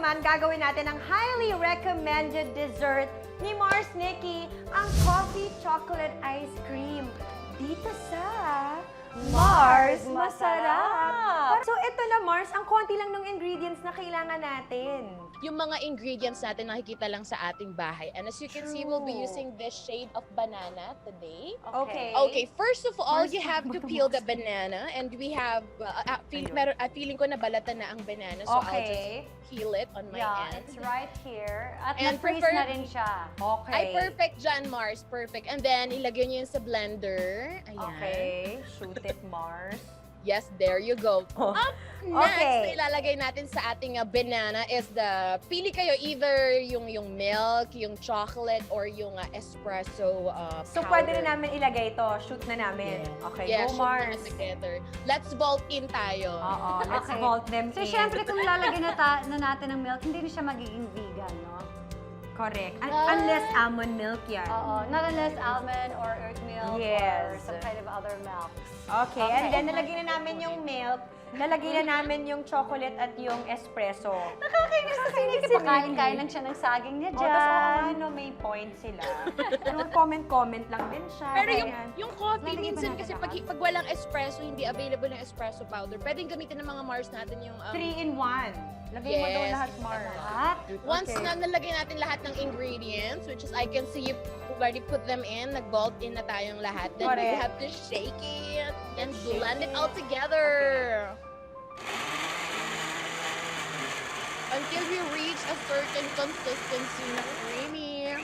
naman, gagawin natin ang highly recommended dessert ni Mars Nicki, ang coffee chocolate ice cream. Dito sa Mars Masarap! So ito na Mars, ang konti lang ng ingredients na kailangan natin. Yung mga ingredients natin nakikita lang sa ating bahay. And as you can see, we'll be using this shade of banana today. Okay. Okay, first of all, you have to peel the banana. And we have, feeling ko nabalatan na ang banana. So I'll just peel it on my end. It's right here. At And na-freeze na rin siya. Okay. Ay, perfect dyan, Mars. Perfect. And then, ilagay nyo yun sa blender. Ayan. Okay. Shoot it, Mars. Yes, there you go. Oh. Up next, Okay. na ilalagay natin sa ating banana is the, pili kayo either yung milk, yung chocolate, or yung espresso So powder. pwede na namin ilagay ito. Shoot na namin. Okay, Yeah, go shoot Mars. na together. Let's vault in tayo. Oo, let's Okay. vault them So, in. syempre, kung lalagyan na natin ng milk, hindi na siya magiging vegan, no? Correct. Unless almond milk yan. Oo. Not unless almond or oat milk or Yes. some kind of other milks. Okay, and then nalagyan na namin yung milk, nalagyan na namin yung chocolate at yung espresso. Nakakainis kasi nakikipakain-kain lang siya ng saging niya O, dyan. tapos ano, may point sila. Comment-comment lang din siya. Pero Ganyan. yung coffee, Lalagyan minsan pa kasi natin pag walang espresso, hindi available ng espresso powder, pwedeng gamitin ng mga Mars natin yung... 3-in-1. Lagay mo daw Yes. lahat, Mars. At, Once Okay. na nalagay natin lahat ng ingredients, which is I can see you already put them in, nag-vault in na tayong lahat, then we Correct. have to shake it and blend it all together. Until we reach a certain consistency na creamy.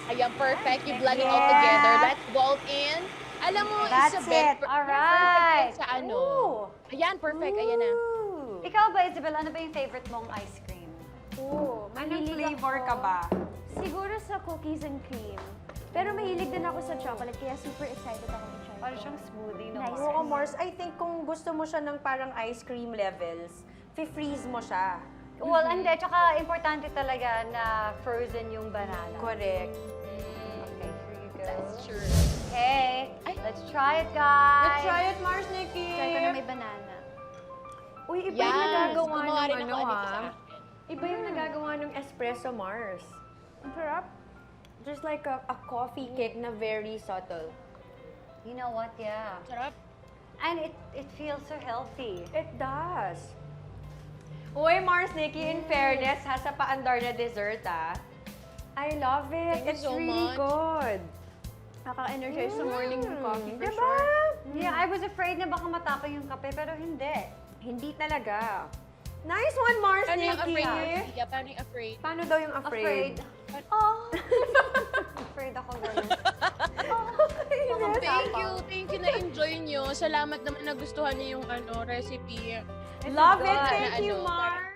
Ayan, perfect. You blend it all Yeah. together. Let's vault in. Alam mo, That's Isabel, it. Alright. perfect sa ano. Ooh. Ayan, perfect. Ayan na. Ooh. ikaw ba, Isabel, ano ba yung favorite mong ice cream? Ooh, anong Mahilig flavor ako. ka ba? Siguro sa cookies and cream. Pero mahilig din ako sa chocolate, kaya super excited ako i-try. Parang siyang smoothie na Nice. Oo, Mars, I think kung gusto mo siya ng parang ice cream levels, fi-freeze mo siya. Well, hindi. Tsaka importante talaga na frozen yung banana. Correct. Okay, here you go. That's true. Okay, Ay. let's try it, guys. Let's try it, Mars, Nicki. Try ko na may banana. Uy, iba Yes. yung nagagawa Gumawa ng rin ano, ako dito sa ha? akin. Iba yung nagagawa ng espresso, Mars. Ang sarap. Just like a coffee cake na very subtle. You know what? Yeah. Sarap. And it feels so healthy. It does. Uy, Mars, Nicki, in fairness, ha, sa paandar na dessert, ah. I love it. Thank you It's so really much. good. Nakaka-energize sa morning ng coffee for Diba? sure. Yeah, I was afraid na baka matapang yung kape, pero hindi. Hindi talaga. Nice one, Mars, Paano yung Nicki. afraid? Yeah, paano yung afraid? Paano daw yung afraid? Oh. Afraid ako ganun. Thank you na enjoy nyo. Salamat naman na gustuhan niyo yung recipe. Love it. good. Thank Na you, ano, Mars.